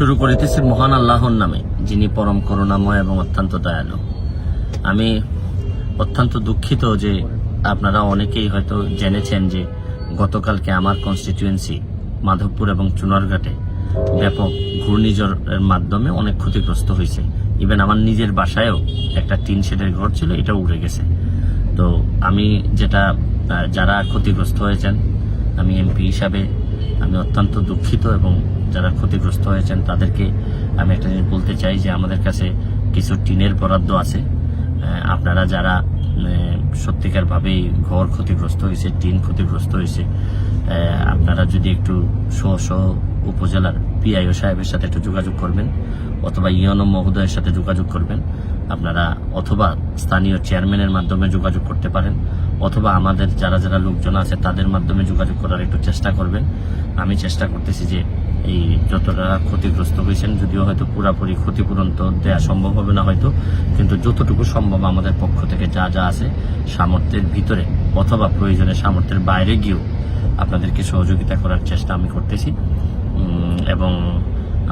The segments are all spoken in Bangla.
শুরু করিতেছি মহান আল্লাহর নামে, যিনি পরম করুণাময় এবং অত্যন্ত দয়ালু। আমি অত্যন্ত দুঃখিত যে আপনারা অনেকেই হয়তো জেনেছেন যে গতকালকে আমার কনস্টিটিউয়েন্সি মাধবপুর এবং চুনারঘাটে ব্যাপক ঘূর্ণিঝড়ের মাধ্যমে অনেক ক্ষতিগ্রস্ত হয়েছে। ইভেন আমার নিজের বাসায়ও একটা টিন শেডের ঘর ছিল, এটা উড়ে গেছে। তো আমি যারা ক্ষতিগ্রস্ত হয়েছেন, আমি এমপি হিসাবে আমি অত্যন্ত দুঃখিত, এবং যারা ক্ষতিগ্রস্ত হয়েছেন তাদেরকে আমি একটা জিনিস বলতে চাই যে আমাদের কাছে কিছু টিনের বরাদ্দ আছে। আপনারা যারা সত্যিকারভাবেই ঘর ক্ষতিগ্রস্ত হয়েছে, টিন ক্ষতিগ্রস্ত হয়েছে, আপনারা যদি একটু স্ব উপজেলার পিআইও সাহেবের সাথে একটু যোগাযোগ করবেন, অথবা ইউনো মহোদয়ের সাথে যোগাযোগ করবেন আপনারা, অথবা স্থানীয় চেয়ারম্যানের মাধ্যমে যোগাযোগ করতে পারেন, অথবা আমাদের যারা যারা লোকজন আছে তাদের মাধ্যমে যোগাযোগ করার একটু চেষ্টা করবেন। আমি চেষ্টা করতেছি যে এই যতটা ক্ষতিগ্রস্ত হয়েছেন, যদিও হয়তো পুরাপুরি ক্ষতিপূরণ তো দেওয়া সম্ভব হবে না হয়তো, কিন্তু যতটুকু সম্ভব আমাদের পক্ষ থেকে যা যা আছে সামর্থ্যের ভিতরে অথবা প্রয়োজনে সামর্থ্যের বাইরে গিয়েও আপনাদেরকে সহযোগিতা করার চেষ্টা আমি করতেছি। এবং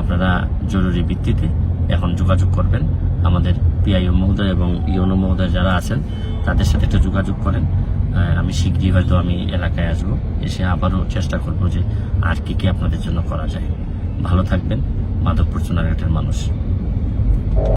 আপনারা জরুরি ভিত্তিতে এখন যোগাযোগ করবেন আমাদের পিআইও মহোদয় এবং ইউনো মহোদয় যারা আছেন তাদের সাথে একটু যোগাযোগ করেন। আমি শীঘ্রই হয়তো আমি এলাকায় আসবো, এসে আবারও চেষ্টা করব যে আর কি আপনাদের জন্য করা যায়। ভালো থাকবেন মাধবপুর চুনারঘাটের মানুষ।